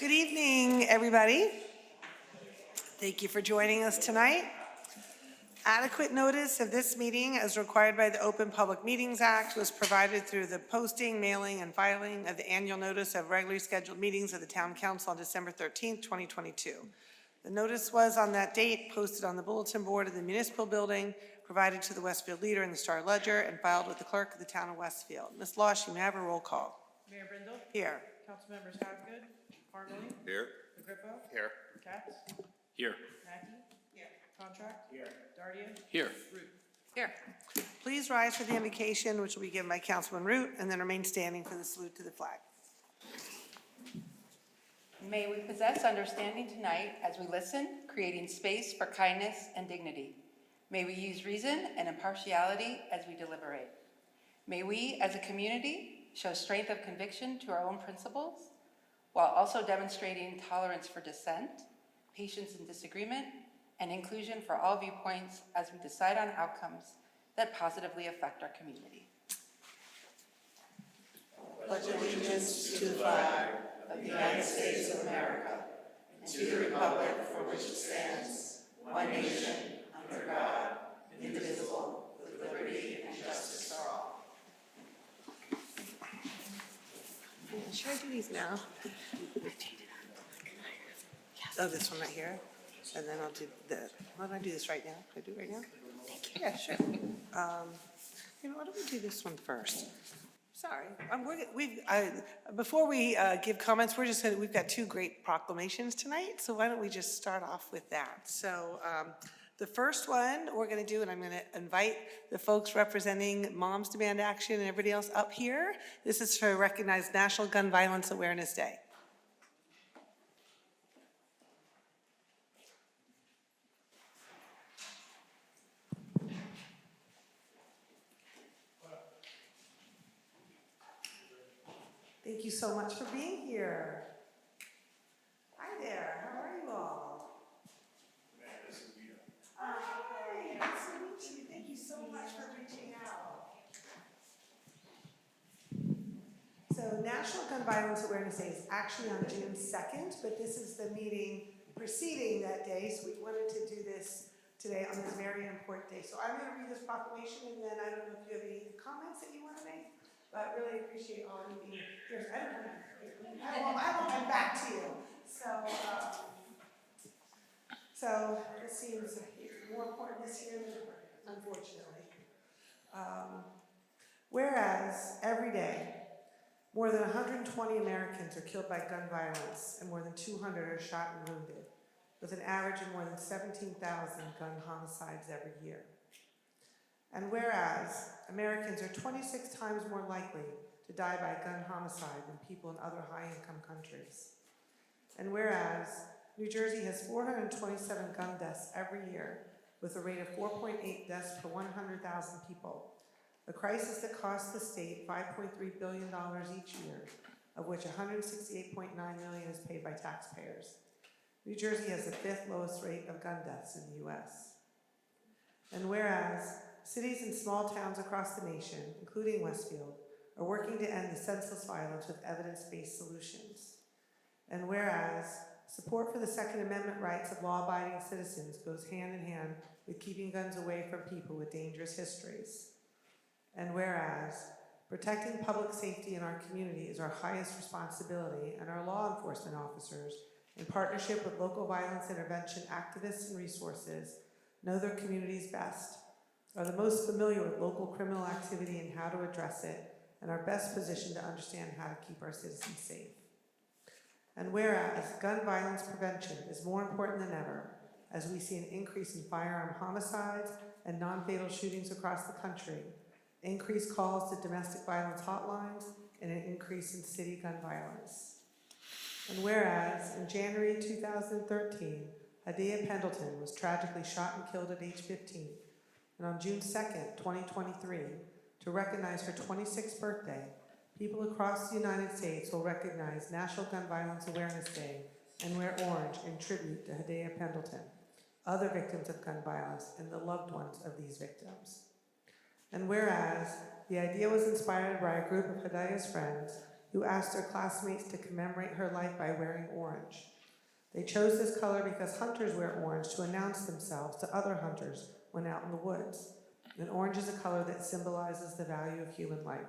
Good evening, everybody. Thank you for joining us tonight. Adequate notice of this meeting, as required by the Open Public Meetings Act, was provided through the posting, mailing, and filing of the annual notice of regularly scheduled meetings of the Town Council on December 13th, 2022. The notice was on that date posted on the bulletin board of the municipal building, provided to the Westfield Leader and the Star Ledger, and filed with the clerk of the town of Westfield. Ms. Losh, you may have a roll call. Mayor Brindle? Here. Councilmembers Hapgood? Farnley? Here. Agrippo? Here. Katz? Here. Mackey? Here. Contract? Here. Dardia? Here. Root? Here. Please rise for the invocation, which will be given by Councilman Root, and then remain standing for the salute to the flag. May we possess understanding tonight as we listen, creating space for kindness and dignity. May we use reason and impartiality as we deliberate. May we, as a community, show strength of conviction to our own principles, while also demonstrating tolerance for dissent, patience in disagreement, and inclusion for all viewpoints as we decide on outcomes that positively affect our community. Pledge allegiance to the flag of the United States of America and to the republic for which it stands, one nation, under God, indivisible, with liberty and justice for all. Should I do these now? Oh, this one right here? And then I'll do why don't I do this right now? Can I do it right now? Thank you. Yeah, sure. You know, why don't we do this one first? Sorry, before we give comments, we've got two great proclamations tonight, so why don't we just start off with that? So the first one we're going to do, and I'm going to invite the folks representing Moms Demand Action and everybody else up here. This is to recognize National Gun Violence Awareness Day. Thank you so much for being here. Hi there, how are you all? Hi, nice to meet you. Thank you so much for reaching out. So National Gun Violence Awareness Day is actually on June 2nd, but this is the meeting preceding that day, so we wanted to do this today on this very important day. So I'm going to read this proclamation, and then I don't know if you have any comments that you want to make. But I really appreciate all of you being here. I want my back to you. So this seems more important this year than ever, unfortunately. Whereas every day, more than 120 Americans are killed by gun violence and more than 200 are shot and wounded, with an average of more than 17,000 gun homicides every year. And whereas Americans are 26 times more likely to die by gun homicide than people in other high-income countries. And whereas New Jersey has 427 gun deaths every year, with a rate of 4.8 deaths per 100,000 people, a crisis that costs the state $5.3 billion each year, of which $168.9 million is paid by taxpayers. New Jersey has the 5th lowest rate of gun deaths in the U.S. And whereas cities and small towns across the nation, including Westfield, are working to end the senseless violence with evidence-based solutions. And whereas support for the Second Amendment rights of law-abiding citizens goes hand in hand with keeping guns away from people with dangerous histories. And whereas protecting public safety in our community is our highest responsibility, and our law enforcement officers, in partnership with local violence intervention activists and resources, know their communities best, are the most familiar with local criminal activity and how to address it, and are best positioned to understand how to keep our citizens safe. And whereas gun violence prevention is more important than ever, as we see an increase in firearm homicides and non-fatal shootings across the country, increased calls to domestic violence hotlines, and an increase in city gun violence. And whereas in January 2013, Hadea Pendleton was tragically shot and killed at age 15, and on June 2nd, 2023, to recognize her 26th birthday, people across the United States will recognize National Gun Violence Awareness Day and wear orange in tribute to Hadea Pendleton, other victims of gun violence, and the loved ones of these victims. And whereas the idea was inspired by a group of Hadea's friends who asked their classmates to commemorate her life by wearing orange. They chose this color because hunters wear orange to announce themselves to other hunters when out in the woods. And orange is a color that symbolizes the value of human life.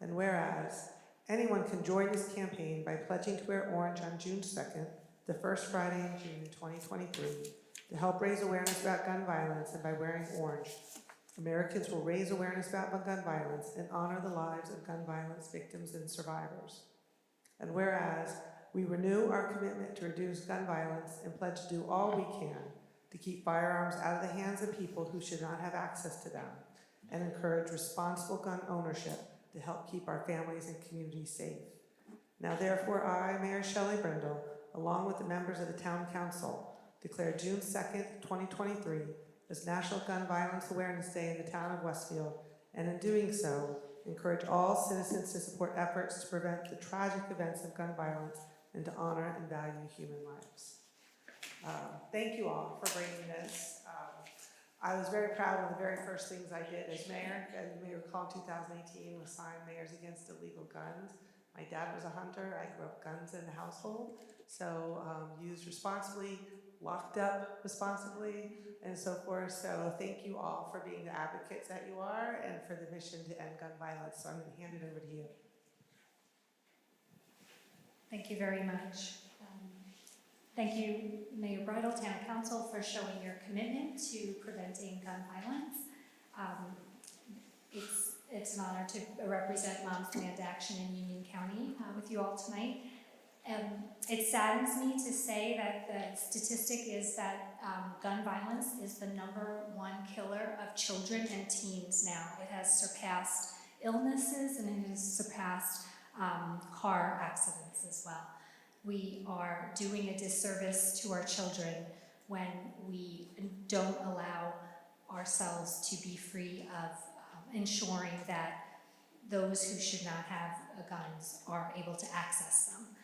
And whereas, anyone can join this campaign by pledging to wear orange on June 2nd, the first Friday in June 2023, to help raise awareness about gun violence, and by wearing orange, Americans will raise awareness about gun violence and honor the lives of gun violence victims and survivors. And whereas, we renew our commitment to reduce gun violence and pledge to do all we can to keep firearms out of the hands of people who should not have access to them, and encourage responsible gun ownership to help keep our families and communities safe. Now therefore, I, Mayor Shelley Brindle, along with the members of the Town Council, declare June 2nd, 2023 as National Gun Violence Awareness Day in the town of Westfield, and in doing so, encourage all citizens to support efforts to prevent the tragic events of gun violence and to honor and value human lives. Thank you all for bringing this. I was very proud. One of the very first things I did as mayor, as you may recall, in 2018, was sign Mayors Against Illegal Guns. My dad was a hunter. I grew up guns in the household. So used responsibly, locked up responsibly, and so forth. So thank you all for being the advocates that you are and for the mission to end gun violence. So I'm going to hand it over to you. Thank you very much. Thank you, Mayor Bridle, Town Council, for showing your commitment to preventing gun violence. It's an honor to represent Moms Demand Action in Union County with you all tonight. It saddens me to say that the statistic is that gun violence is the #1 killer of children and teens now. It has surpassed illnesses and it has surpassed car accidents as well. We are doing a disservice to our children when we don't allow ourselves to be free of ensuring that those who should not have guns are able to access them.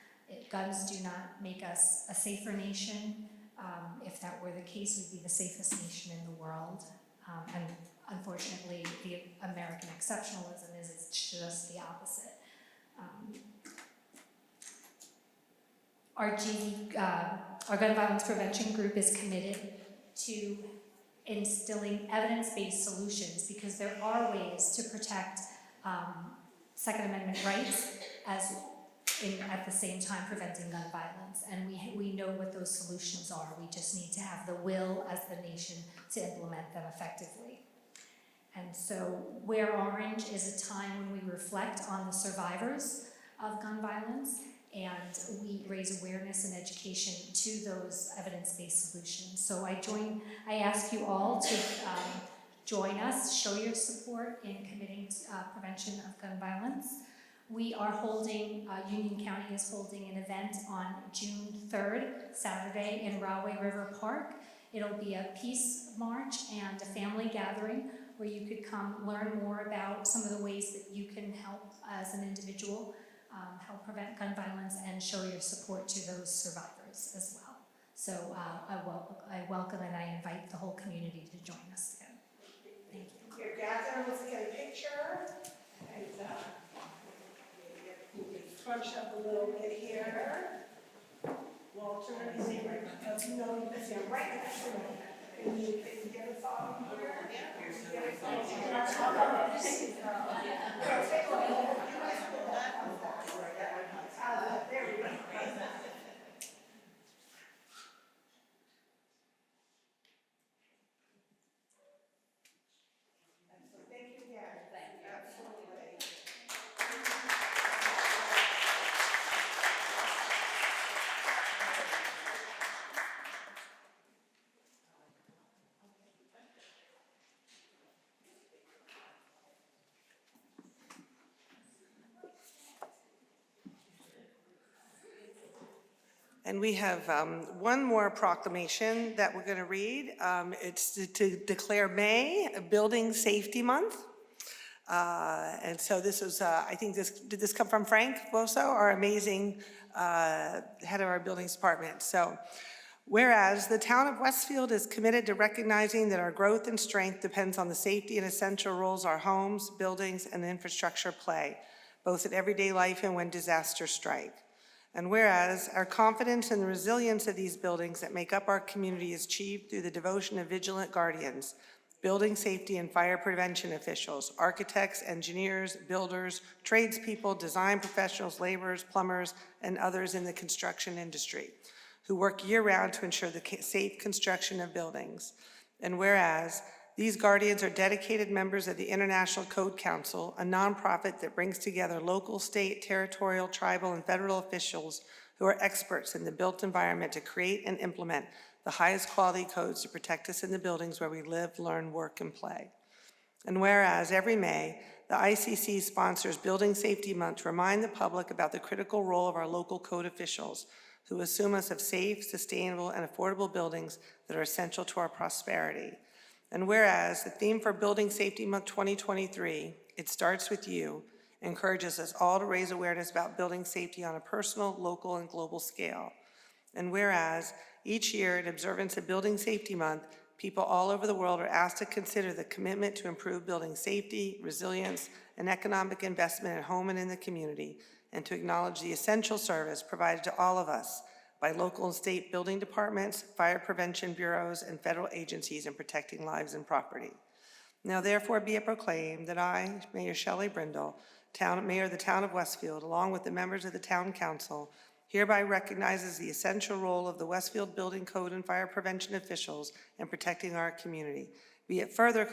Guns do not make us a safer nation. If that were the case, we'd be the safest nation in the world. And unfortunately, the American exceptionalism is just the opposite. Our gun violence prevention group is committed to instilling evidence-based solutions because there are ways to protect Second Amendment rights at the same time preventing gun violence. And we know what those solutions are. We just need to have the will as the nation to implement them effectively. And so Wear Orange is a time when we reflect on the survivors of gun violence and we raise awareness and education to those evidence-based solutions. So I ask you all to join us, show your support in committing prevention of gun violence. We are holding, Union County is holding an event on June 3rd, Saturday in Rahway River Park. It'll be a peace march and a family gathering where you could come learn more about some of the ways that you can help as an individual help prevent gun violence and show your support to those survivors as well. So I welcome and I invite the whole community to join us again. Thank you. Here, gather, let's get a picture. And crunch up a little bit here. Walter, is he right? You know, he's right next to me. Can you get us all in here? Yeah. Get us all in here. Take a look. There we go. Thank you again. Thank you. Absolutely. And we have one more proclamation that we're going to read. It's to declare May a Building Safety Month. And so this was, I think did this come from Frank Boso, our amazing head of our buildings department. So, whereas the town of Westfield is committed to recognizing that our growth and strength depends on the safety and essential roles our homes, buildings, and infrastructure play. both in everyday life and when disasters strike. And whereas our confidence in the resilience of these buildings that make up our community is achieved through the devotion of vigilant guardians, building safety and fire prevention officials, architects, engineers, builders, tradespeople, design professionals, laborers, plumbers, and others in the construction industry who work year-round to ensure the safe construction of buildings. And whereas these guardians are dedicated members of the International Code Council, a nonprofit that brings together local, state, territorial, tribal, and federal officials who are experts in the built environment to create and implement the highest quality codes to protect us in the buildings where we live, learn, work, and play. And whereas every May, the ICC sponsors Building Safety Month to remind the public about the critical role of our local code officials who assume us of safe, sustainable, and affordable buildings that are essential to our prosperity. And whereas the theme for Building Safety Month 2023, It Starts With You, encourages us all to raise awareness about building safety on a personal, local, and global scale. And whereas each year in observance of Building Safety Month, people all over the world are asked to consider the commitment to improve building safety, resilience, and economic investment at home and in the community, and to acknowledge the essential service provided to all of us by local and state building departments, fire prevention bureaus, and federal agencies in protecting lives and property. Now therefore be it proclaimed that I, Mayor Shelley Brindle, Mayor of the Town of Westfield, along with the members of the Town Council, hereby recognizes the essential role of the Westfield Building Code and Fire Prevention officials in protecting our community. Be it further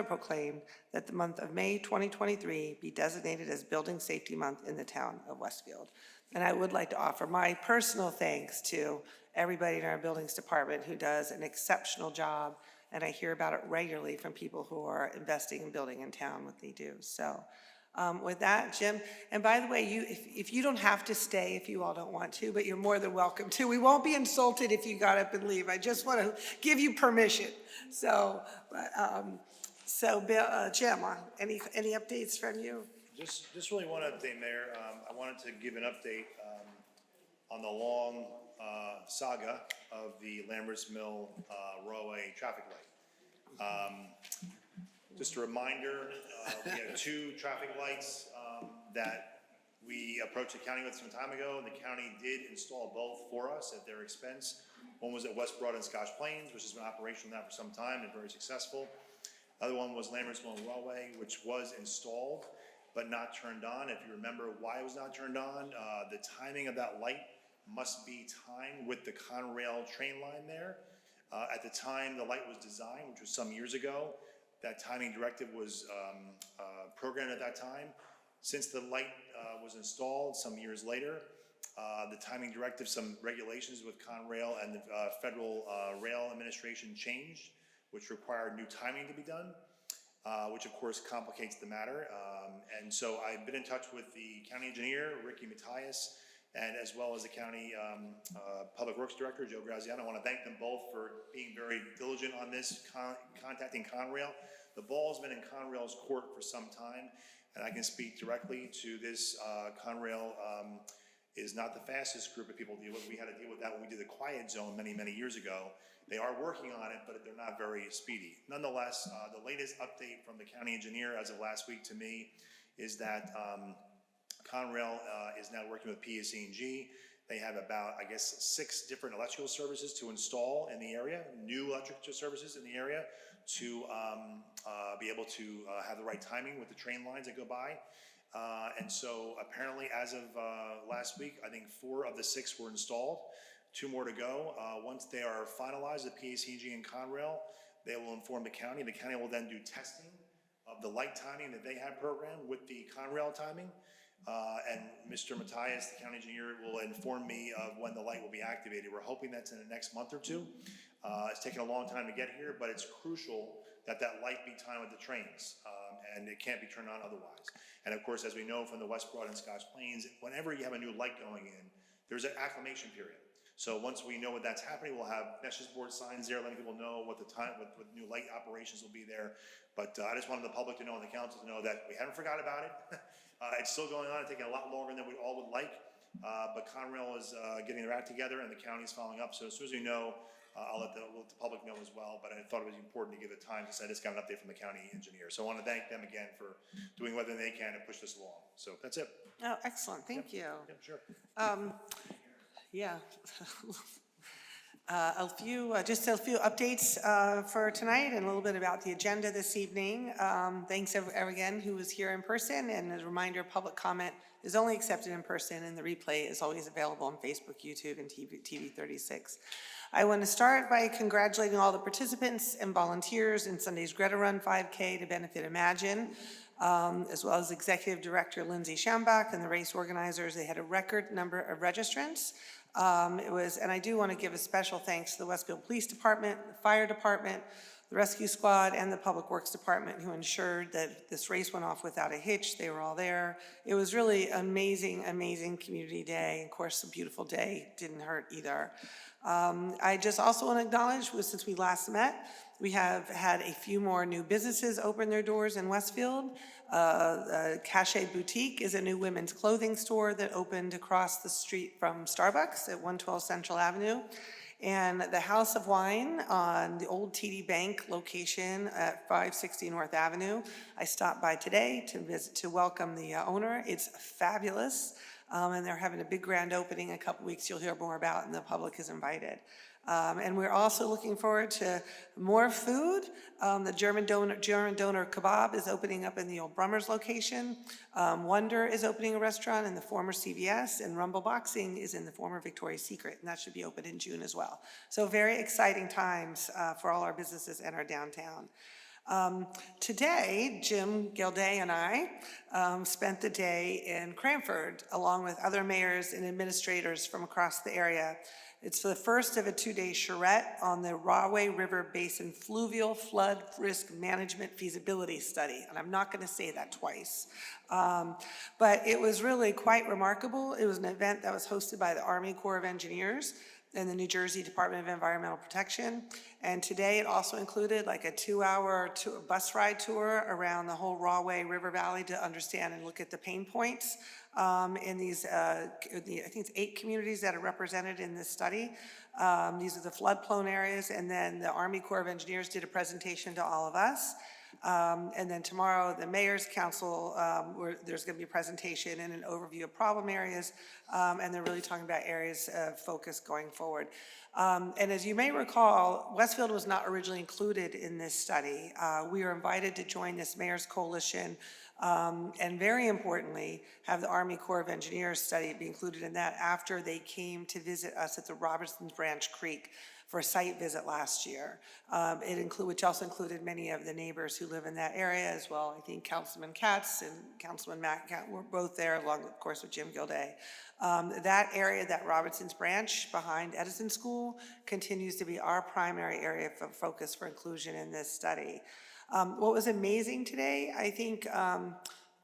proclaimed that the month of May 2023 be designated as Building Safety Month in the Town of Westfield. And I would like to offer my personal thanks to everybody in our buildings department who does an exceptional job, and I hear about it regularly from people who are investing in building in town what they do. So with that, Jim, and by the way, if you don't have to stay if you all don't want to, but you're more than welcome to. We won't be insulted if you got up and leave. I just want to give you permission. So, Bill, Jim, any updates from you? Just really one update, Mayor. I wanted to give an update on the long saga of the Lamberts Mill Railway traffic light. Just a reminder, we have two traffic lights that we approached the county with some time ago. The county did install both for us at their expense. One was at West Broad and Scotch Plains, which has been operational now for some time and very successful. The other one was Lamberts Mill Railway, which was installed but not turned on. If you remember why it was not turned on, the timing of that light must be timed with the Conrail train line there. At the time the light was designed, which was some years ago, that timing directive was programmed at that time. Since the light was installed some years later, the timing directive, some regulations with Conrail and the Federal Rail Administration changed, which required new timing to be done, which of course complicates the matter. And so I've been in touch with the county engineer, Ricky Matthias, and as well as the county Public Works Director, Joe Graziano. I want to thank them both for being very diligent on this, contacting Conrail. The ball's been in Conrail's court for some time, and I can speak directly to this. Conrail is not the fastest group of people to deal with. We had to deal with that when we did the quiet zone many, many years ago. They are working on it, but they're not very speedy. Nonetheless, the latest update from the county engineer as of last week to me is that Conrail is now working with PSE&G. They have about, I guess, 6 different electrical services to install in the area, new electrical services in the area to be able to have the right timing with the train lines that go by. And so apparently as of last week, I think 4 of the 6 were installed, 2 more to go. Once they are finalized, the PSE&G and Conrail, they will inform the county. The county will then do testing of the light timing that they have programmed with the Conrail timing. And Mr. Matthias, the county engineer, will inform me of when the light will be activated. We're hoping that's in the next month or 2. It's taken a long time to get here, but it's crucial that that light be timed with the trains, and it can't be turned on otherwise. And of course, as we know from the West Broad and Scotch Plains, whenever you have a new light going in, there's an acclimation period. So once we know what that's happening, we'll have message board signs there letting people know what the time, what new light operations will be there. But I just wanted the public to know and the council to know that we haven't forgot about it. It's still going on. It's taking a lot longer than we all would like. But Conrail is getting their act together and the county is following up. So as soon as we know I'll let the public know as well, but I thought it was important to give it time since I just got an update from the county engineer. So I want to thank them again for doing whatever they can to push this along. So that's it. Oh, excellent, thank you. Yep, sure. Yeah. Just a few updates for tonight and a little bit about the agenda this evening. Thanks again who was here in person, and as a reminder, public comment is only accepted in person, and the replay is always available on Facebook, YouTube, and TV 36. I want to start by congratulating all the participants and volunteers in Sunday's Greta Run 5K to benefit Imagine, as well as Executive Director Lindsay Schambach and the race organizers. They had a record number of registrants. And I do want to give a special thanks to the Westfield Police Department, the Fire Department, the Rescue Squad, and the Public Works Department who ensured that this race went off without a hitch. They were all there. It was really an amazing, amazing community day. Of course, a beautiful day didn't hurt either. I just also want to acknowledge, since we last met, we have had a few more new businesses open their doors in Westfield. Cachet Boutique is a new women's clothing store that opened across the street from Starbucks at 112 Central Avenue. And the House of Wine on the old TD Bank location at 560 North Avenue. I stopped by today to welcome the owner. It's fabulous. And they're having a big grand opening in a couple weeks you'll hear more about, and the public is invited. And we're also looking forward to more food. The German donor kebab is opening up in the old Brummers location. Wonder is opening a restaurant in the former CVS, and Rumble Boxing is in the former Victoria's Secret, and that should be open in June as well. So very exciting times for all our businesses and our downtown. Today, Jim Gilday and I spent the day in Cranford, along with other mayors and administrators from across the area. It's the first of a two-day charrette on the Rahway River Basin Fluvial Flood Risk Management Feasibility Study, and I'm not going to say that twice. But it was really quite remarkable. It was an event that was hosted by the Army Corps of Engineers and the New Jersey Department of Environmental Protection. And today it also included like a 2-hour bus ride tour around the whole Rahway River Valley to understand and look at the pain points in these, I think it's 8 communities that are represented in this study. These are the flood-prone areas, and then the Army Corps of Engineers did a presentation to all of us. And then tomorrow, the Mayor's Council, there's going to be a presentation and an overview of problem areas, and they're really talking about areas of focus going forward. And as you may recall, Westfield was not originally included in this study. We were invited to join this Mayor's Coalition, and very importantly, have the Army Corps of Engineers study be included in that after they came to visit us at the Robertson's Branch Creek for a site visit last year. Which also included many of the neighbors who live in that area as well. I think Councilman Katz and Councilman Matt were both there, along, of course, with Jim Gilday. That area, that Robertson's Branch behind Edison School, continues to be our primary area of focus for inclusion in this study. What was amazing today, I think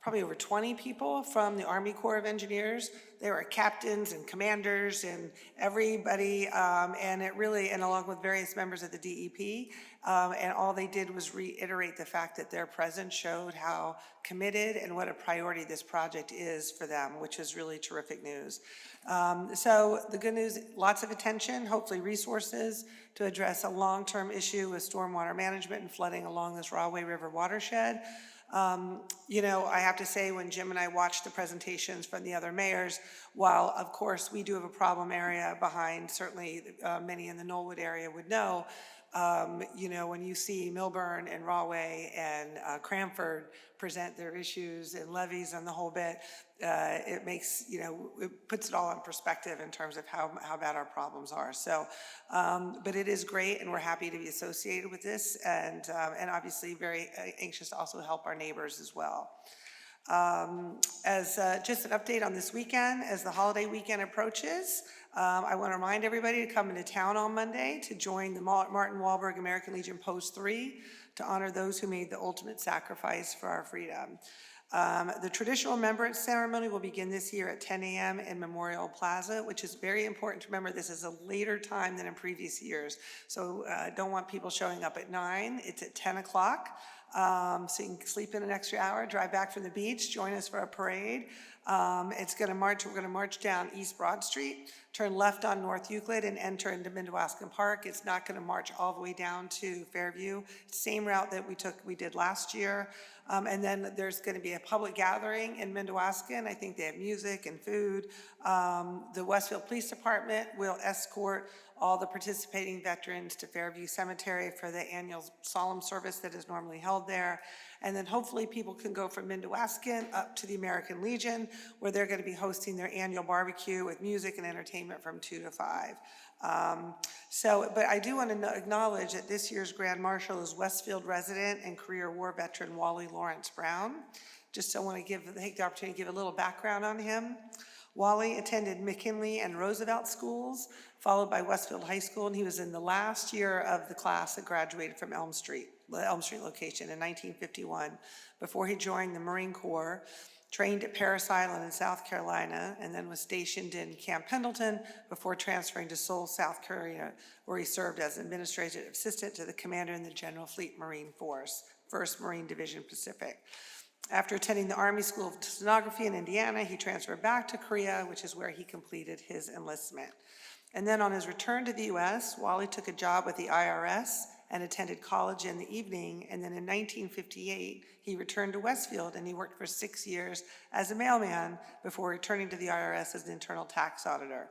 probably over 20 people from the Army Corps of Engineers. There were captains and commanders and everybody, and along with various members of the DEP, and all they did was reiterate the fact that their presence showed how committed and what a priority this project is for them, which is really terrific news. So the good news, lots of attention, hopefully resources to address a long-term issue with stormwater management and flooding along this Rahway River watershed. I have to say, when Jim and I watched the presentations from the other mayors, while of course we do have a problem area behind, certainly many in the Knollwood area would know, when you see Milburn and Rahway and Cranford present their issues and levies and the whole bit, it makes, it puts it all in perspective in terms of how bad our problems are. So, but it is great, and we're happy to be associated with this, and obviously very anxious to also help our neighbors as well. As just an update on this weekend, as the holiday weekend approaches, I want to remind everybody to come into town on Monday to join the Martin Wahlberg American Legion Post 3 to honor those who made the ultimate sacrifice for our freedom. The traditional remembrance ceremony will begin this year at 10 a.m. in Memorial Plaza, which is very important to remember. This is a later time than in previous years. So don't want people showing up at 9. It's at 10 o'clock. So you can sleep in an extra hour, drive back from the beach, join us for a parade. We're gonna march down East Broad Street, turn left on North Euclid and enter into Mindawaskan Park. It's not gonna march all the way down to Fairview. Same route that we did last year. And then there's gonna be a public gathering in Mindawaskan. I think they have music and food. The Westfield Police Department will escort all the participating veterans to Fairview Cemetery for the annual solemn service that is normally held there. And then hopefully people can go from Mindawaskan up to the American Legion, where they're going to be hosting their annual barbecue with music and entertainment from 2 to 5. But I do want to acknowledge that this year's Grand Marshal is Westfield resident and career war veteran Wally Lawrence Brown. Just I want to take the opportunity to give a little background on him. Wally attended McKinley and Roosevelt schools, followed by Westfield High School, and he was in the last year of the class that graduated from the Elm Street location in 1951, before he joined the Marine Corps, trained at Parris Island in South Carolina, and then was stationed in Camp Pendleton before transferring to Seoul, South Korea, where he served as administrative assistant to the commander in the General Fleet Marine Force, 1st Marine Division Pacific. After attending the Army School of Stenography in Indiana, he transferred back to Korea, which is where he completed his enlistment. And then on his return to the U.S., Wally took a job with the IRS and attended college in the evening. And then in 1958, he returned to Westfield and he worked for 6 years as a mailman before returning to the IRS as an internal tax auditor.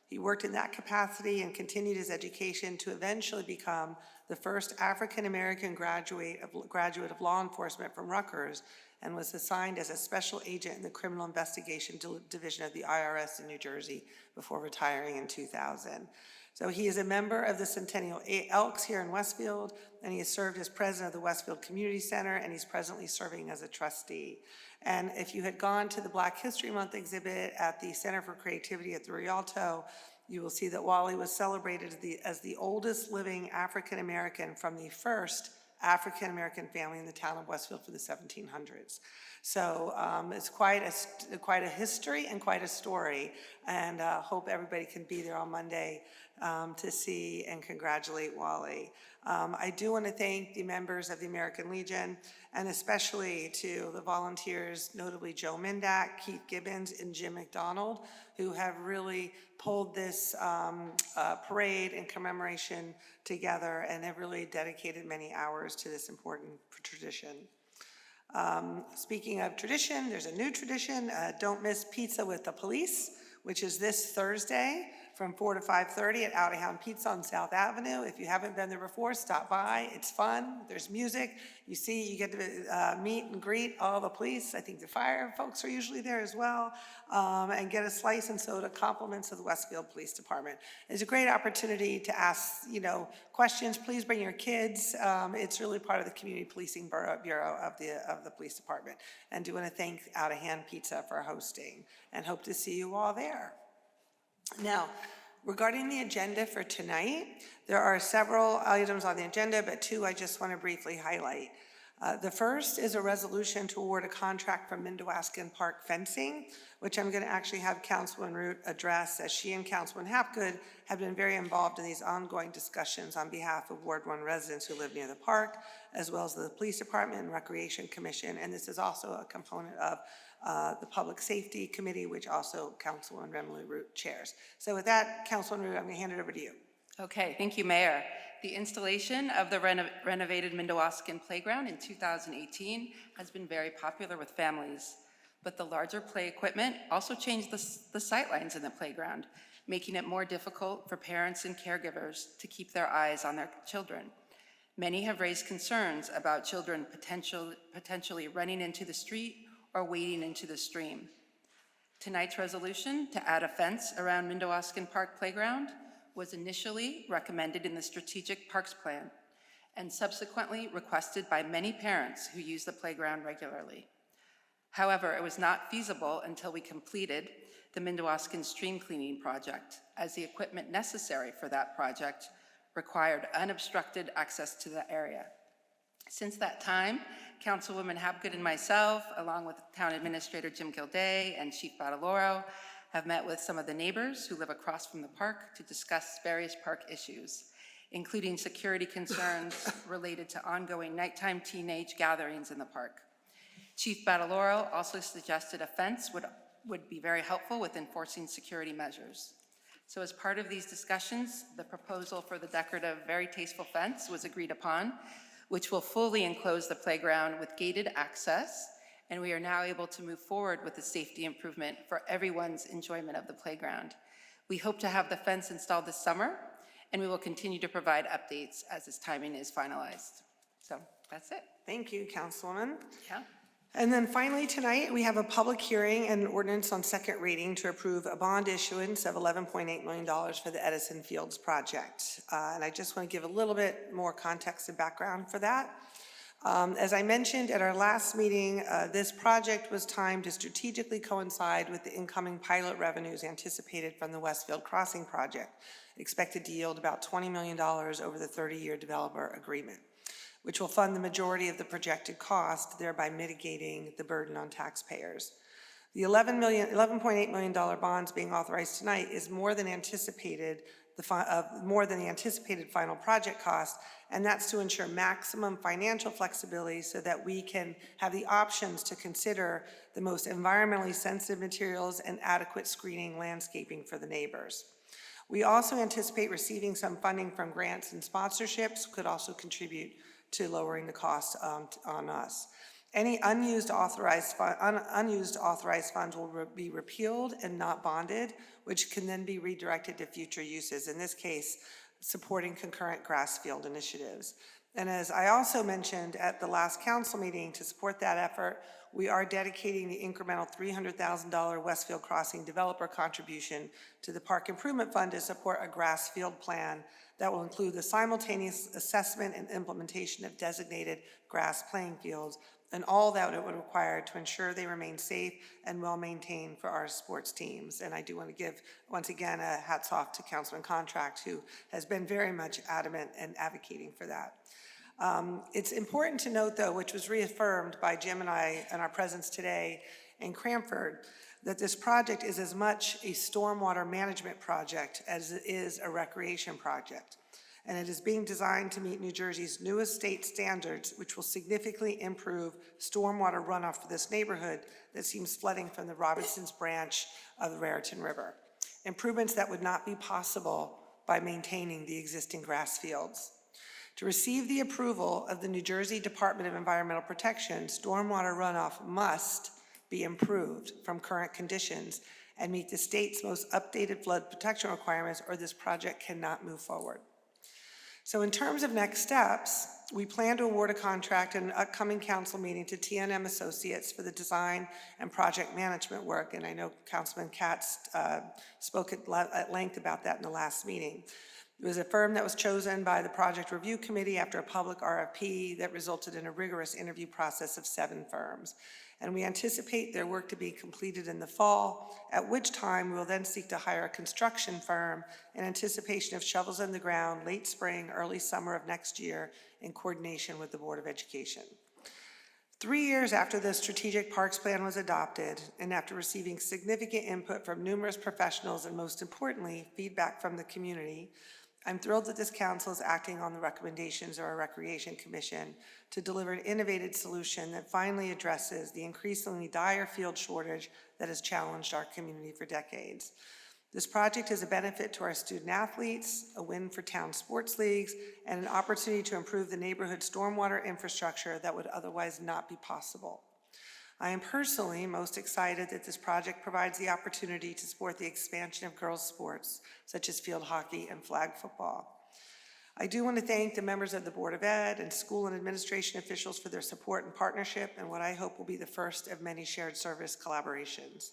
He worked in that capacity and continued his education to eventually become the first African-American graduate of law enforcement from Rutgers, and was assigned as a special agent in the Criminal Investigation Division of the IRS in New Jersey before retiring in 2000. So he is a member of the Centennial Elks here in Westfield, and he has served as president of the Westfield Community Center, and he's presently serving as a trustee. And if you had gone to the Black History Month exhibit at the Center for Creativity at the Rialto, you will see that Wally was celebrated as the oldest living African-American from the first African-American family in the town of Westfield for the 1700s. So it's quite a history and quite a story, and hope everybody can be there on Monday to see and congratulate Wally. I do want to thank the members of the American Legion, and especially to the volunteers, notably Joe Mindak, Keith Gibbons, and Jim McDonald, who have really pulled this parade and commemoration together and have really dedicated many hours to this important tradition. Speaking of tradition, there's a new tradition, don't miss Pizza with the Police, which is this Thursday from 4 to 5:30 at Out of Town Pizza on South Avenue. If you haven't been there before, stop by. It's fun. There's music. You get to meet and greet all the police. I think the fire folks are usually there as well, and get a slice and soda, compliments of the Westfield Police Department. It's a great opportunity to ask, questions. Please bring your kids. It's really part of the Community Policing Bureau of the Police Department. And do want to thank Out of Hand Pizza for hosting, and hope to see you all there. Now, regarding the agenda for tonight, there are several items on the agenda, but 2 I just want to briefly highlight. The first is a resolution to award a contract for Mindawaskan Park fencing, which I'm going to actually have Councilwoman Root address, as she and Councilman Hapgood have been very involved in these ongoing discussions on behalf of Ward 1 residents who live near the park, as well as the Police Department and Recreation Commission. And this is also a component of the Public Safety Committee, which also Councilwoman Remily Root chairs. So with that, Councilwoman Root, I'm going to hand it over to you. Okay, thank you, Mayor. The installation of the renovated Mindawaskan Playground in 2018 has been very popular with families, but the larger play equipment also changed the sightlines in the playground, making it more difficult for parents and caregivers to keep their eyes on their children. Many have raised concerns about children potentially running into the street or wading into the stream. Tonight's resolution to add a fence around Mindawaskan Park Playground was initially recommended in the Strategic Parks Plan and subsequently requested by many parents who use the playground regularly. However, it was not feasible until we completed the Mindawaskan Stream Cleaning Project, as the equipment necessary for that project required unobstructed access to the area. Since that time, Councilwoman Hapgood and myself, along with Town Administrator Jim Gilday and Chief Badaloro, have met with some of the neighbors who live across from the park to discuss various park issues. including security concerns related to ongoing nighttime teenage gatherings in the park. Chief Battleoro also suggested a fence would be very helpful with enforcing security measures. So as part of these discussions, the proposal for the decorative, very tasteful fence was agreed upon, which will fully enclose the playground with gated access, and we are now able to move forward with the safety improvement for everyone's enjoyment of the playground. We hope to have the fence installed this summer, and we will continue to provide updates as this timing is finalized. So that's it. Thank you, Councilwoman. Yeah. And then finally tonight, we have a public hearing and an ordinance on second reading to approve a bond issuance of $11.8 million for the Edison Fields project. And I just want to give a little bit more context and background for that. As I mentioned at our last meeting, this project was timed to strategically coincide with the incoming pilot revenues anticipated from the Westfield Crossing project, expected to yield about $20 million over the 30-year developer agreement, which will fund the majority of the projected cost, thereby mitigating the burden on taxpayers. The $11.8 million bonds being authorized tonight is more than the anticipated final project cost, and that's to ensure maximum financial flexibility so that we can have the options to consider the most environmentally sensitive materials and adequate screening landscaping for the neighbors. We also anticipate receiving some funding from grants and sponsorships, could also contribute to lowering the cost on us. Any unused authorized funds will be repealed and not bonded, which can then be redirected to future uses, in this case, supporting concurrent grass field initiatives. And as I also mentioned at the last council meeting, to support that effort, we are dedicating the incremental $300,000 Westfield Crossing developer contribution to the Park Improvement Fund to support a grass field plan that will include the simultaneous assessment and implementation of designated grass playing fields and all that it would require to ensure they remain safe and well-maintained for our sports teams. And I do want to give, once again, a hats off to Councilman Contract, who has been very much adamant and advocating for that. It's important to note, though, which was reaffirmed by Jim and I in our presence today in Cranford, that this project is as much a stormwater management project as it is a recreation project. And it is being designed to meet New Jersey's newest state standards, which will significantly improve stormwater runoff for this neighborhood that seems flooding from the Robinson's branch of the Raritan River. Improvements that would not be possible by maintaining the existing grass fields. To receive the approval of the New Jersey Department of Environmental Protection, stormwater runoff must be improved from current conditions and meet the state's most updated flood protection requirements, or this project cannot move forward. So in terms of next steps, we plan to award a contract in an upcoming council meeting to T&M Associates for the design and project management work, and I know Councilman Katz spoke at length about that in the last meeting. It was a firm that was chosen by the Project Review Committee after a public RFP that resulted in a rigorous interview process of 7 firms. And we anticipate their work to be completed in the fall, at which time we will then seek to hire a construction firm in anticipation of shovels in the ground late spring, early summer of next year in coordination with the Board of Education. 3 years after the Strategic Parks Plan was adopted, and after receiving significant input from numerous professionals and most importantly, feedback from the community, I'm thrilled that this council is acting on the recommendations of our Recreation Commission to deliver an innovative solution that finally addresses the increasingly dire field shortage that has challenged our community for decades. This project is a benefit to our student athletes, a win for town sports leagues, and an opportunity to improve the neighborhood stormwater infrastructure that would otherwise not be possible. I am personally most excited that this project provides the opportunity to support the expansion of girls' sports, such as field hockey and flag football. I do want to thank the members of the Board of Ed and school and administration officials for their support and partnership and what I hope will be the first of many shared service collaborations.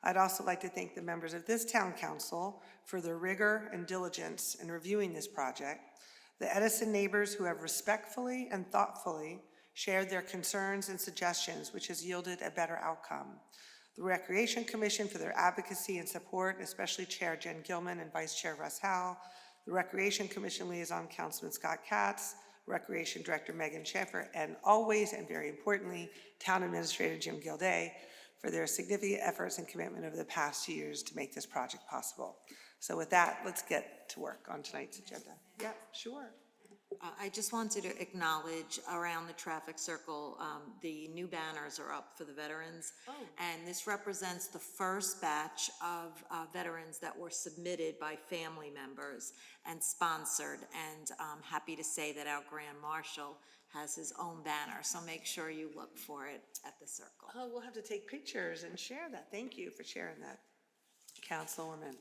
I'd also like to thank the members of this town council for their rigor and diligence in reviewing this project, the Edison neighbors who have respectfully and thoughtfully shared their concerns and suggestions, which has yielded a better outcome. The Recreation Commission for their advocacy and support, especially Chair Jen Gilman and Vice Chair Russ Howell, the Recreation Commission Liaison Councilman Scott Katz, Recreation Director Megan Schaefer, and always and very importantly, Town Administrator Jim Gilday for their significant efforts and commitment over the past 2 years to make this project possible. So with that, let's get to work on tonight's agenda. Yeah, sure. I just wanted to acknowledge around the traffic circle, the new banners are up for the veterans. Oh. And this represents the first batch of veterans that were submitted by family members and sponsored. And I'm happy to say that our Grand Marshal has his own banner, so make sure you look for it at the circle. Oh, we'll have to take pictures and share that. Thank you for sharing that, Councilwoman.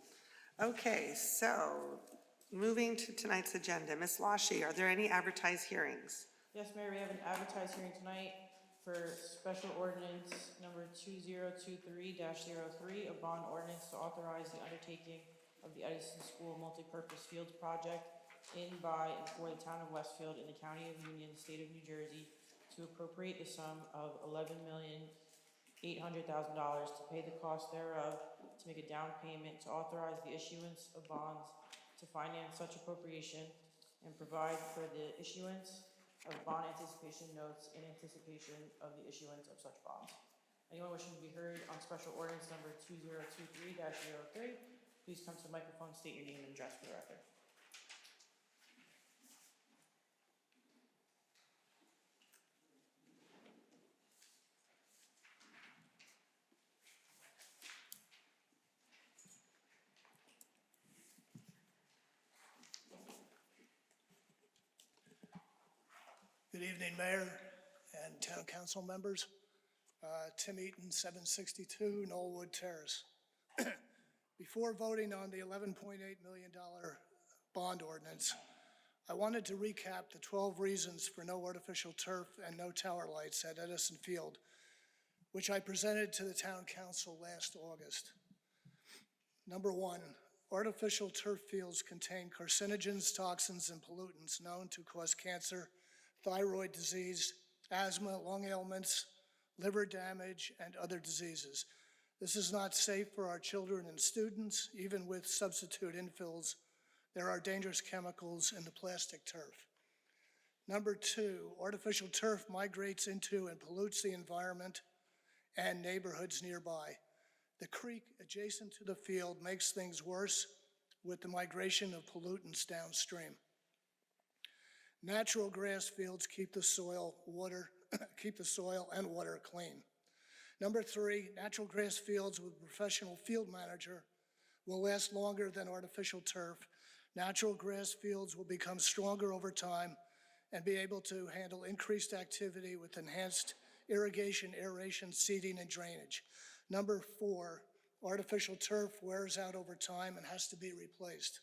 Okay, so moving to tonight's agenda. Ms. Lashy, are there any advertised hearings? Yes, Mayor, we have an advertised hearing tonight for special ordinance number 2023-03, a bond ordinance to authorize the undertaking of the Edison School Multipurpose Fields Project in, by, and for the town of Westfield in the county of Union, state of New Jersey, to appropriate the sum of $11,800,000 to pay the cost thereof, to make a down payment, to authorize the issuance of bonds to finance such appropriation, and provide for the issuance of bond anticipation notes in anticipation of the issuance of such bonds. Anyone wishing to be heard on special ordinance number 2023-03, please come to the microphone, state your name and address for the record. Good evening, Mayor and Town Council members. Tim Eaton, 762 Knollwood Terrace. Before voting on the $11.8 million bond ordinance, I wanted to recap the 12 reasons for no artificial turf and no tower lights at Edison Field, which I presented to the Town Council last August. Number one, artificial turf fields contain carcinogens, toxins, and pollutants known to cause cancer, thyroid disease, asthma, lung ailments, liver damage, and other diseases. This is not safe for our children and students. Even with substitute infills, there are dangerous chemicals in the plastic turf. Number two, artificial turf migrates into and pollutes the environment and neighborhoods nearby. The creek adjacent to the field makes things worse with the migration of pollutants downstream. Natural grass fields keep the soil and water clean. Number three, natural grass fields with a professional field manager will last longer than artificial turf. Natural grass fields will become stronger over time and be able to handle increased activity with enhanced irrigation, aeration, seeding, and drainage. Number four, artificial turf wears out over time and has to be replaced.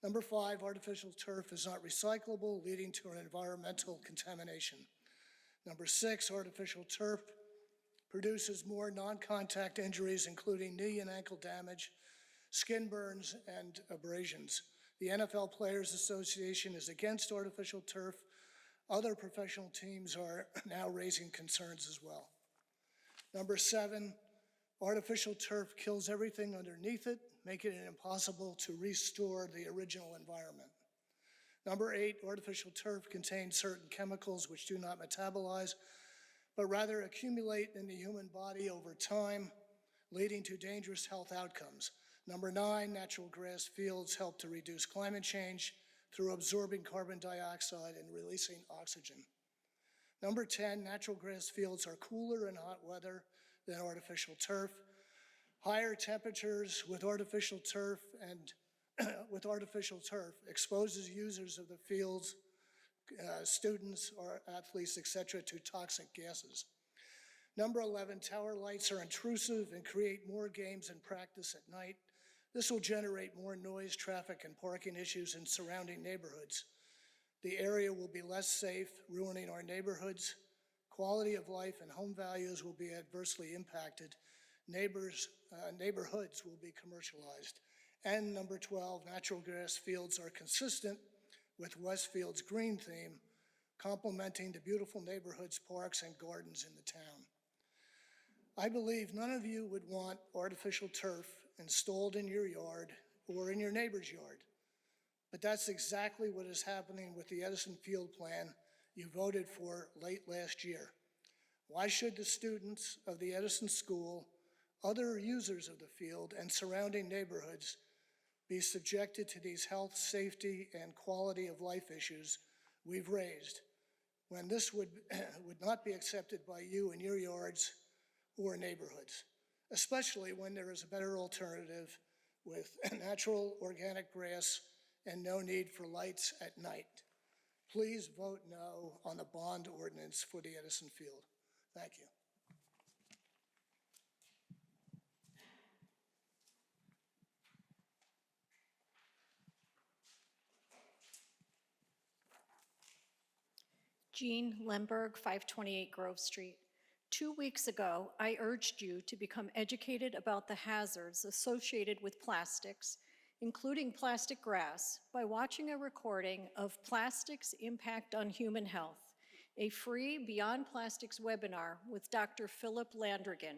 Number five, artificial turf is not recyclable, leading to an environmental contamination. Number six, artificial turf produces more non-contact injuries, including knee and ankle damage, skin burns, and abrasions. The NFL Players Association is against artificial turf. Other professional teams are now raising concerns as well. Number seven, artificial turf kills everything underneath it, making it impossible to restore the original environment. Number eight, artificial turf contains certain chemicals which do not metabolize, but rather accumulate in the human body over time, leading to dangerous health outcomes. Number nine, natural grass fields help to reduce climate change through absorbing carbon dioxide and releasing oxygen. Number 10, natural grass fields are cooler in hot weather than artificial turf. Higher temperatures with artificial turf exposes users of the fields, students or athletes, etc., to toxic gases. Number 11, tower lights are intrusive and create more games and practice at night. This will generate more noise, traffic, and parking issues in surrounding neighborhoods. The area will be less safe, ruining our neighborhoods. Quality of life and home values will be adversely impacted. Neighborhoods will be commercialized. And number 12, natural grass fields are consistent with Westfield's green theme, complementing the beautiful neighborhoods, parks, and gardens in the town. I believe none of you would want artificial turf installed in your yard or in your neighbor's yard. But that's exactly what is happening with the Edison Field plan you voted for late last year. Why should the students of the Edison School, other users of the field, and surrounding neighborhoods be subjected to these health, safety, and quality of life issues we've raised, when this would not be accepted by you in your yards or neighborhoods, especially when there is a better alternative with natural organic grass and no need for lights at night. Please vote no on the bond ordinance for the Edison Field. Thank you. Jean Lemberg, 528 Grove Street. 2 weeks ago, I urged you to become educated about the hazards associated with plastics, including plastic grass, by watching a recording of Plastics Impact on Human Health, a free Beyond Plastics webinar with Dr. Philip Landrigan,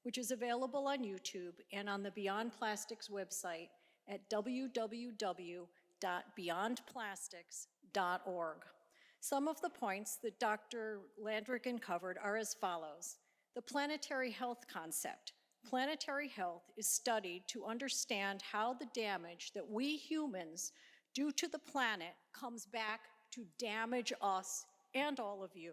which is available on YouTube and on the Beyond Plastics website at www.beyondplastics.org. Some of the points that Dr. Landrigan covered are as follows. The planetary health concept. Planetary health is studied to understand how the damage that we humans do to the planet comes back to damage us and all of you.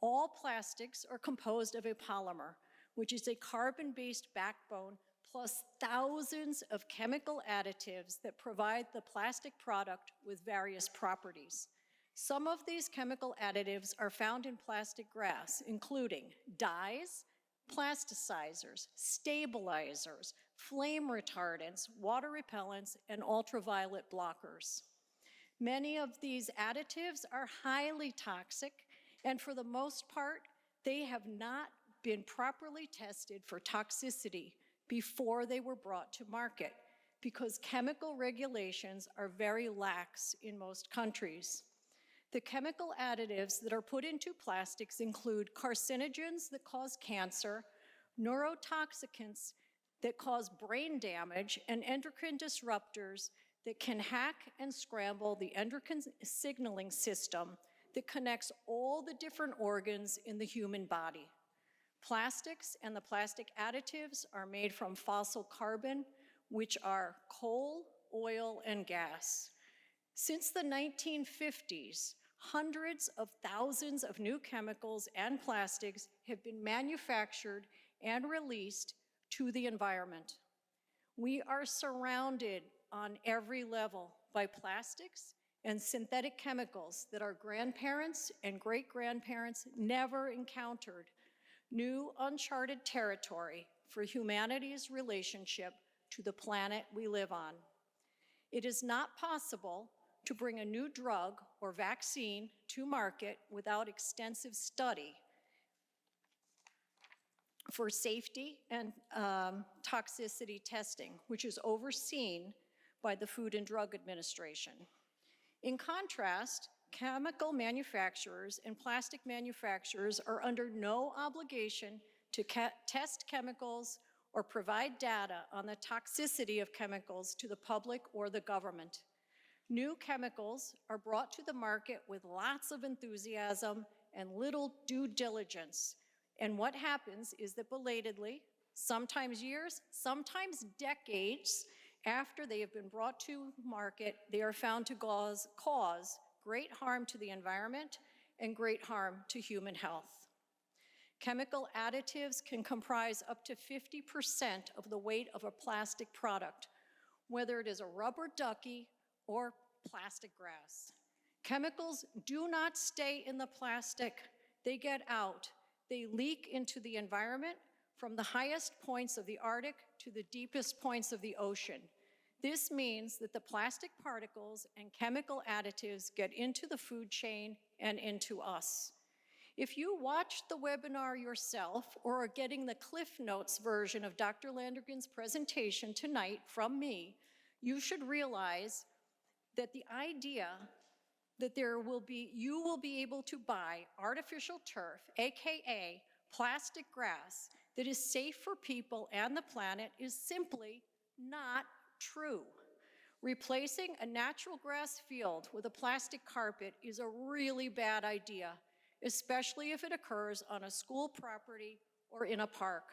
All plastics are composed of a polymer, which is a carbon-based backbone plus thousands of chemical additives that provide the plastic product with various properties. Some of these chemical additives are found in plastic grass, including dyes, plasticizers, stabilizers, flame retardants, water repellents, and ultraviolet blockers. Many of these additives are highly toxic, and for the most part, they have not been properly tested for toxicity before they were brought to market, because chemical regulations are very lax in most countries. The chemical additives that are put into plastics include carcinogens that cause cancer, neurotoxicants that cause brain damage, and endocrine disruptors that can hack and scramble the endocrine signaling system that connects all the different organs in the human body. Plastics and the plastic additives are made from fossil carbon, which are coal, oil, and gas. Since the 1950s, hundreds of thousands of new chemicals and plastics have been manufactured and released to the environment. We are surrounded on every level by plastics and synthetic chemicals that our grandparents and great-grandparents never encountered. New uncharted territory for humanity's relationship to the planet we live on. It is not possible to bring a new drug or vaccine to market without extensive study for safety and toxicity testing, which is overseen by the Food and Drug Administration. In contrast, chemical manufacturers and plastic manufacturers are under no obligation to test chemicals or provide data on the toxicity of chemicals to the public or the government. New chemicals are brought to the market with lots of enthusiasm and little due diligence. And what happens is that belatedly, sometimes years, sometimes decades after they have been brought to market, they are found to cause great harm to the environment and great harm to human health. Chemical additives can comprise up to 50% of the weight of a plastic product, whether it is a rubber ducky or plastic grass. Chemicals do not stay in the plastic, they get out. They leak into the environment from the highest points of the Arctic to the deepest points of the ocean. This means that the plastic particles and chemical additives get into the food chain and into us. If you watched the webinar yourself or are getting the Cliff Notes version of Dr. Landrigan's presentation tonight from me, you should realize that the idea that you will be able to buy artificial turf, AKA plastic grass, that is safe for people and the planet is simply not true. Replacing a natural grass field with a plastic carpet is a really bad idea, especially if it occurs on a school property or in a park.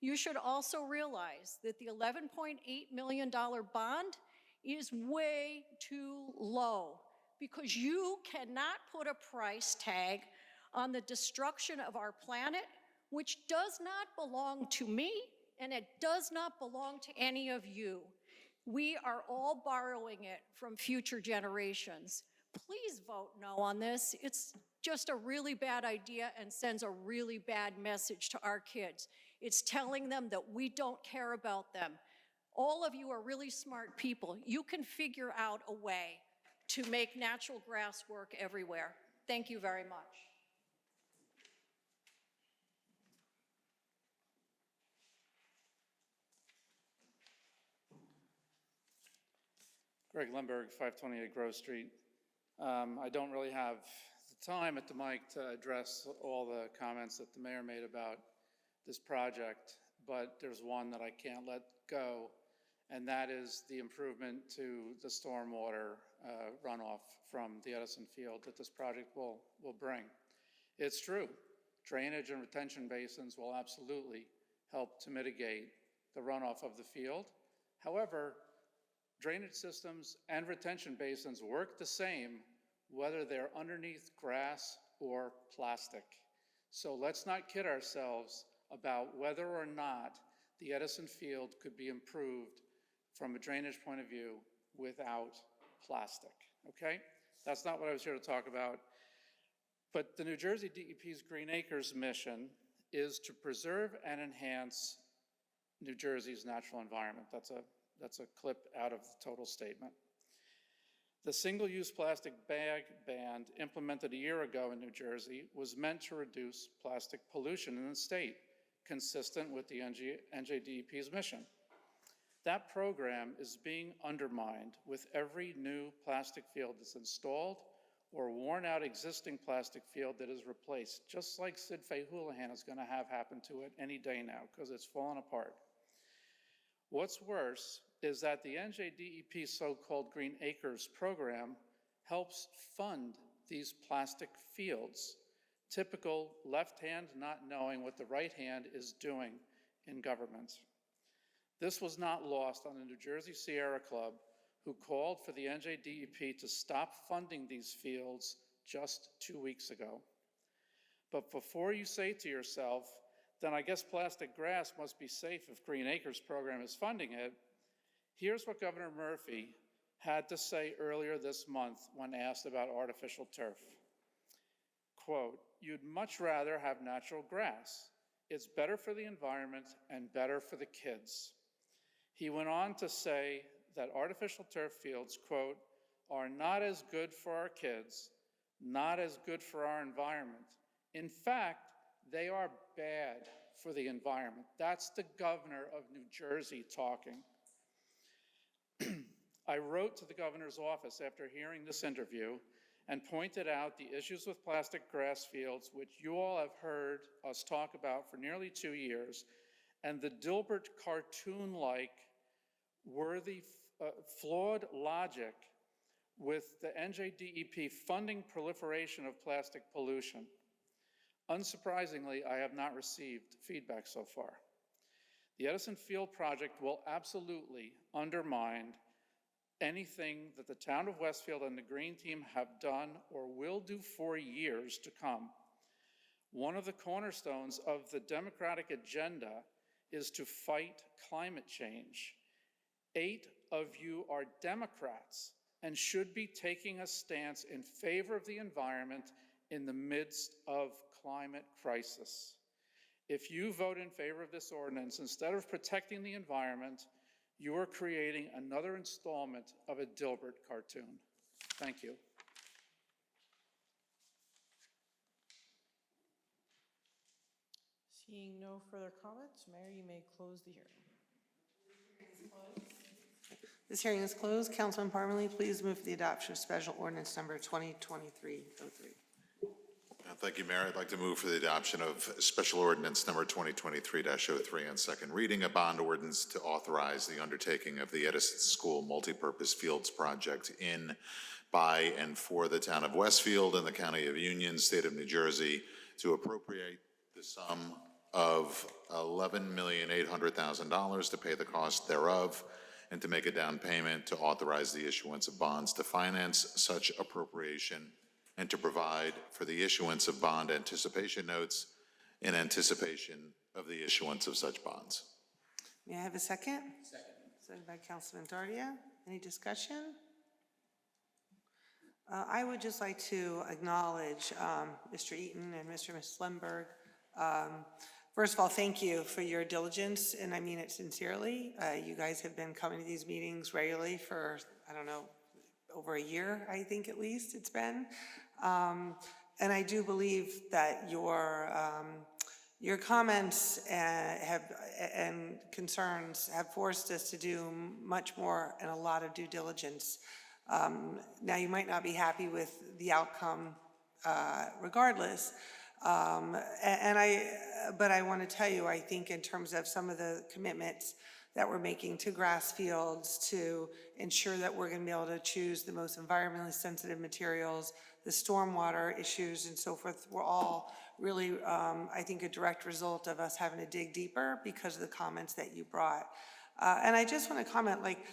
You should also realize that the $11.8 million bond is way too low because you cannot put a price tag on the destruction of our planet, which does not belong to me and it does not belong to any of you. We are all borrowing it from future generations. Please vote no on this. It's just a really bad idea and sends a really bad message to our kids. It's telling them that we don't care about them. All of you are really smart people. You can figure out a way to make natural grass work everywhere. Thank you very much. Greg Lemberg, 528 Grove Street. I don't really have the time at the mic to address all the comments that the mayor made about this project, but there's one that I can't let go, and that is the improvement to the stormwater runoff from the Edison Field that this project will bring. It's true, drainage and retention basins will absolutely help to mitigate the runoff of the field. However, drainage systems and retention basins work the same whether they're underneath grass or plastic. So let's not kid ourselves about whether or not the Edison Field could be improved from a drainage point of view without plastic, okay? That's not what I was here to talk about. But the New Jersey DEP's Green Acres mission is to preserve and enhance New Jersey's natural environment. That's a clip out of the total statement. The single-use plastic bag ban implemented a year ago in New Jersey was meant to reduce plastic pollution in the state, consistent with the NJDEP's mission. That program is being undermined with every new plastic field that's installed or worn out existing plastic field that is replaced, just like Sid Fay Houlihan is going to have happen to it any day now because it's fallen apart. What's worse is that the NJDEP's so-called Green Acres program helps fund these plastic fields, typical left hand not knowing what the right hand is doing in government. This was not lost on the New Jersey Sierra Club, who called for the NJDEP to stop funding these fields just 2 weeks ago. But before you say to yourself, then I guess plastic grass must be safe if Green Acres program is funding it, here's what Governor Murphy had to say earlier this month when asked about artificial turf. Quote, "You'd much rather have natural grass. It's better for the environment and better for the kids." He went on to say that artificial turf fields, quote, "are not as good for our kids, not as good for our environment. In fact, they are bad for the environment." That's the governor of New Jersey talking. I wrote to the governor's office after hearing this interview and pointed out the issues with plastic grass fields, which you all have heard us talk about for nearly 2 years, and the Dilbert cartoon-like flawed logic with the NJDEP funding proliferation of plastic pollution. Unsurprisingly, I have not received feedback so far. The Edison Field project will absolutely undermine anything that the town of Westfield and the Green Team have done or will do for years to come. One of the cornerstones of the Democratic agenda is to fight climate change. 8 of you are Democrats and should be taking a stance in favor of the environment in the midst of climate crisis. If you vote in favor of this ordinance, instead of protecting the environment, you are creating another installment of a Dilbert cartoon. Thank you. Seeing no further comments, Mayor, you may close the hearing. This hearing is closed. Councilman Parmalee, please move for the adoption of special ordinance number 2023-03. Thank you, Mayor. I'd like to move for the adoption of special ordinance number 2023-03 on second reading, a bond ordinance to authorize the undertaking of the Edison School Multipurpose Fields Project in, by, and for the town of Westfield and the county of Union, state of New Jersey, to appropriate the sum of $11,800,000 to pay the cost thereof, and to make a down payment to authorize the issuance of bonds to finance such appropriation, and to provide for the issuance of bond anticipation notes in anticipation of the issuance of such bonds. May I have a second? Second. Second by Councilman Dardia. Any discussion? I would just like to acknowledge Mr. Eaton and Mr. and Mrs. Lemberg. First of all, thank you for your diligence, and I mean it sincerely. You guys have been coming to these meetings regularly for, I don't know, over a year, I think at least it's been. And I do believe that your comments and concerns have forced us to do much more and a lot of due diligence. Now, you might not be happy with the outcome regardless, but I want to tell you, I think in terms of some of the commitments that we're making to grass fields to ensure that we're going to be able to choose the most environmentally sensitive materials, the stormwater issues and so forth, we're all really, I think, a direct result of us having to dig deeper because of the comments that you brought. And I just want to comment, like,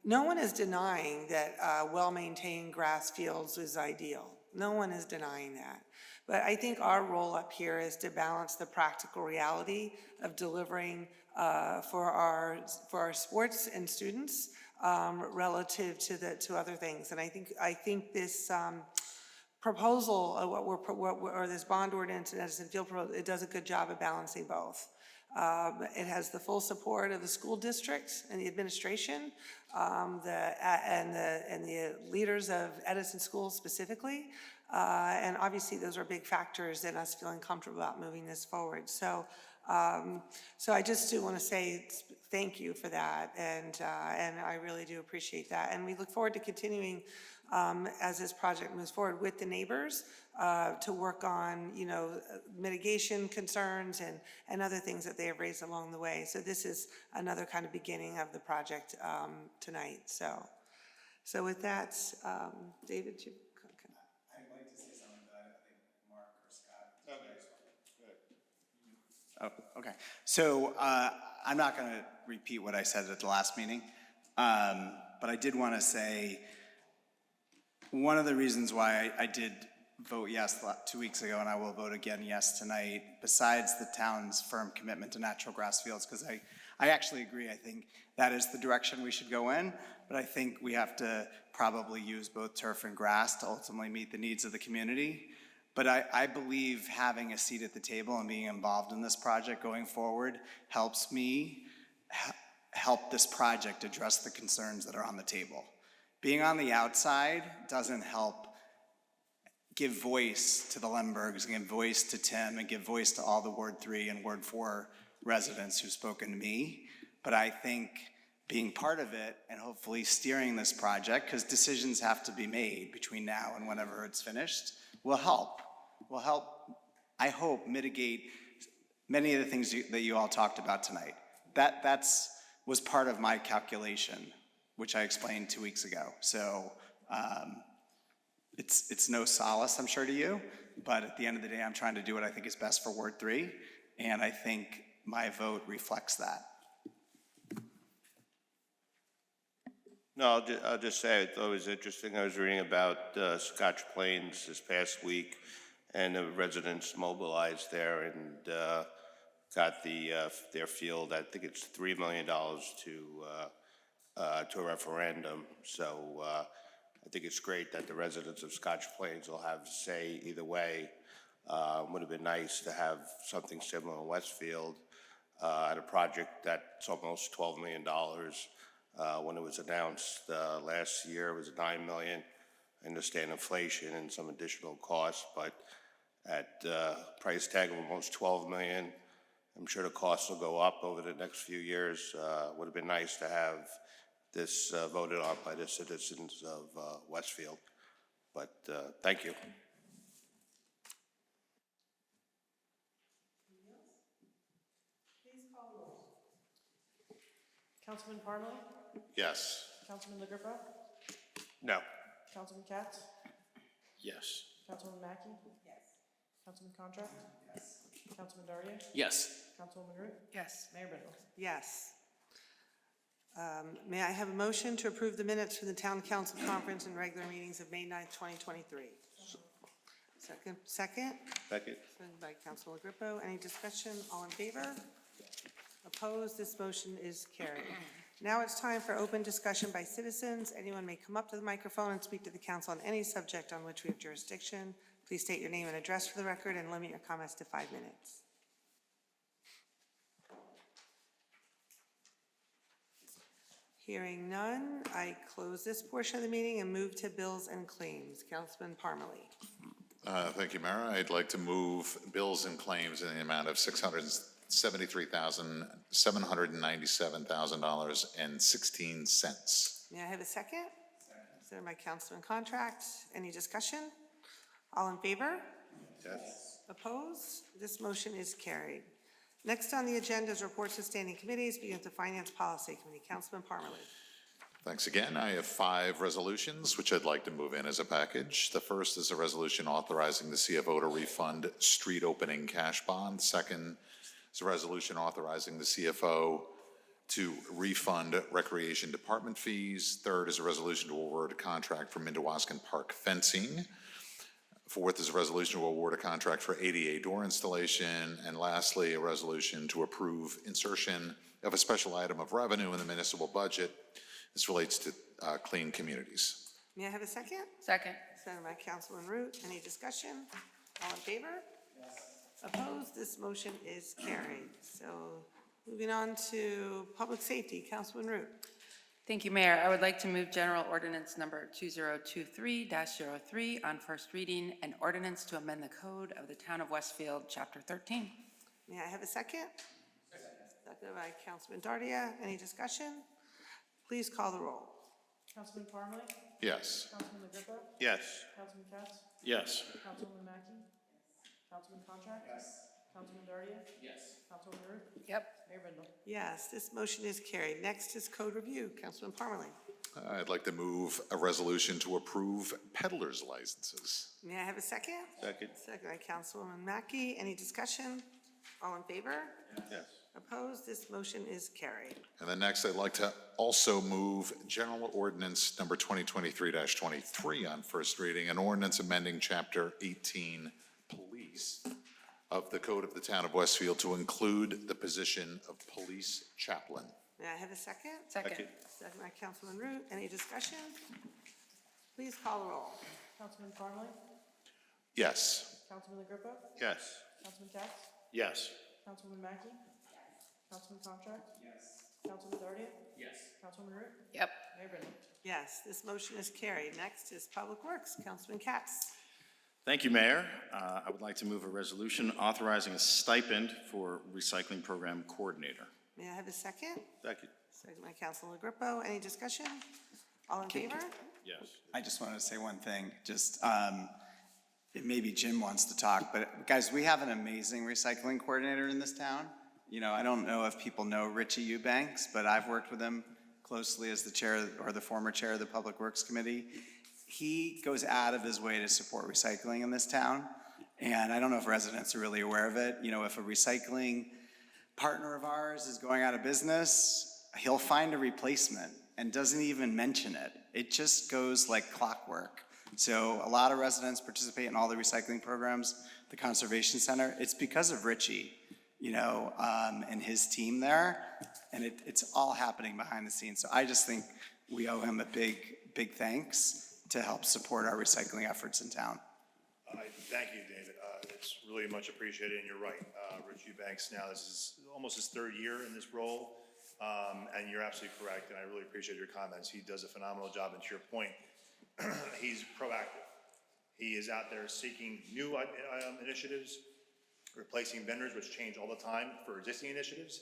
no one is denying that well-maintained grass fields is ideal. No one is denying that. But I think our role up here is to balance the practical reality of delivering for our sports and students relative to other things. And I think this proposal, or this bond ordinance and Edison Field proposal, it does a good job of balancing both. It has the full support of the school district and the administration, and the leaders of Edison schools specifically. And obviously those are big factors in us feeling comfortable about moving this forward. So I just do want to say thank you for that, and I really do appreciate that. And we look forward to continuing as this project moves forward with the neighbors to work on, mitigation concerns and other things that they have raised along the way. So this is another kind of beginning of the project tonight. So with that, David, you. I'd like to say something, but I think Mark or Scott. Okay, good. Oh, okay. So I'm not going to repeat what I said at the last meeting, but I did want to say one of the reasons why I did vote yes 2 weeks ago, and I will vote again yes tonight, besides the town's firm commitment to natural grass fields, because I actually agree. I think that is the direction we should go in, but I think we have to probably use both turf and grass to ultimately meet the needs of the community. But I believe having a seat at the table and being involved in this project going forward helps me help this project address the concerns that are on the table. Being on the outside doesn't help give voice to the Lembergs, and give voice to Tim, and give voice to all the Ward 3 and Ward 4 residents who've spoken to me. But I think being part of it and hopefully steering this project, because decisions have to be made between now and whenever it's finished, will help, I hope, mitigate many of the things that you all talked about tonight. That's was part of my calculation, which I explained 2 weeks ago. So it's no solace, I'm sure, to you, but at the end of the day, I'm trying to do what I think is best for Ward 3, and I think my vote reflects that. No, I'll just say I thought it was interesting. I was reading about Scotch Plains this past week, and the residents mobilized there and got their field. I think it's $3 million to a referendum. So I think it's great that the residents of Scotch Plains will have a say either way. Would have been nice to have something similar in Westfield at a project that's almost $12 million. When it was announced last year, it was $9 million. I understand inflation and some additional costs, but at price tag of almost $12 million, I'm sure the costs will go up over the next few years. Would have been nice to have this voted on by the citizens of Westfield. But thank you. Councilman Parma? Yes. Councilman LaGripa? No. Councilman Katz? Yes. Councilman Mackey? Yes. Councilman Contract? Yes. Councilman Daria? Yes. Councilwoman Root? Yes. Mayor Brindle? Yes. May I have a motion to approve the minutes from the Town Council Conference and regular meetings of May 9th, 2023? Second? Second. Seconded by Councilor Grippo. Any discussion? All in favor? Opposed? This motion is carried. Now it's time for open discussion by citizens. Anyone may come up to the microphone and speak to the council on any subject on which we have jurisdiction. Please state your name and address for the record and limit your comments to 5 minutes. Hearing none, I close this portion of the meeting and move to bills and claims. Councilman Parmalee. Thank you, Mayor. I'd like to move bills and claims in the amount of $673,797.16. May I have a second? Second by Councilman Contract. Any discussion? All in favor? Yes. Opposed? This motion is carried. Next on the agenda is reports of standing committees, beginning with the Finance Policy Committee. Councilman Parmalee. Thanks again. I have 5 resolutions, which I'd like to move in as a package. The first is a resolution authorizing the CFO to refund street opening cash bond. Second is a resolution authorizing the CFO to refund recreation department fees. Third is a resolution to award a contract for Mindawaskan Park fencing. Fourth is a resolution to award a contract for ADA door installation. And lastly, a resolution to approve insertion of a special item of revenue in the municipal budget. This relates to clean communities. May I have a second? Second. Second by Councilman Root. Any discussion? All in favor? Yes. Opposed? This motion is carried. So moving on to public safety, Councilman Root. Thank you, Mayor. I would like to move General Ordinance Number 2023-03 on first reading, an ordinance to amend the code of the Town of Westfield, Chapter 13. May I have a second? Second by Councilman Dardia. Any discussion? Please call the roll. Councilman Parmalee? Yes. Councilman Agrippa? Yes. Councilman Katz? Yes. Councilwoman Mackey? Councilman Contract? Yes. Councilman Dardia? Yes. Councilwoman Root? Yep. Mayor Brindle? Yes, this motion is carried. Next is code review. Councilman Parmalee. I'd like to move a resolution to approve peddler's licenses. May I have a second? Second. Second by Councilwoman Mackey. Any discussion? All in favor? Yes. Opposed? This motion is carried. And then next, I'd like to also move General Ordinance Number 2023-23 on first reading, an ordinance amending Chapter 18, Police, of the Code of the Town of Westfield to include the position of police chaplain. May I have a second? Second. Second by Councilman Root. Any discussion? Please call the roll. Councilman Parmalee? Yes. Councilman Agrippa? Yes. Councilman Katz? Yes. Councilwoman Mackey? Councilman Contract? Yes. Councilman Dardia? Yes. Councilwoman Root? Yep. Mayor Brindle? Yes, this motion is carried. Next is Public Works. Councilman Katz. Thank you, Mayor. I would like to move a resolution authorizing a stipend for recycling program coordinator. May I have a second? Second. Second by Councilman Agrippo. Any discussion? All in favor? Yes. I just wanted to say one thing, just, maybe Jim wants to talk, but guys, we have an amazing recycling coordinator in this town. You know, I don't know if people know Richie Eubanks, but I've worked with him closely as the chair or the former chair of the Public Works Committee. He goes out of his way to support recycling in this town, and I don't know if residents are really aware of it. You know, if a recycling partner of ours is going out of business, he'll find a replacement and doesn't even mention it. It just goes like clockwork. So a lot of residents participate in all the recycling programs, the Conservation Center. It's because of Richie, you know, and his team there, and it's all happening behind the scenes. So I just think we owe him a big thanks to help support our recycling efforts in town. Thank you, David. It's really much appreciated, and you're right. Rich Eubanks now, this is almost his 3rd year in this role, and you're absolutely correct, and I really appreciate your comments. He does a phenomenal job, and to your point, he's proactive. He is out there seeking new initiatives, replacing vendors, which change all the time for existing initiatives,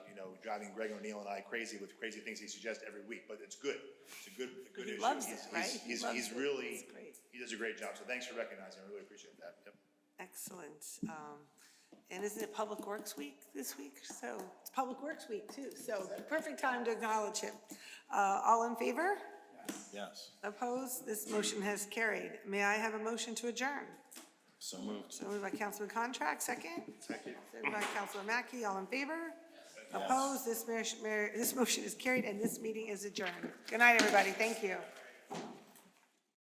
you know, driving Greg O'Neill and I crazy with crazy things he suggests every week, but it's good. It's a good He issue. loves it, right? He He's loves it. really, It's great. he does a great job, so thanks for recognizing, I really appreciate that. Yep. Excellent. And isn't it Public Works Week this week? So it's Public Works Week too, so perfect time to acknowledge him. All in favor? Yes. Opposed? This motion has carried. May I have a motion to adjourn? So moved. So moved by Councilman Contract, second? Second. Second by Councilman Mackey, all in favor? Opposed? This motion is carried, and this meeting is adjourned. Good night, everybody. Thank you.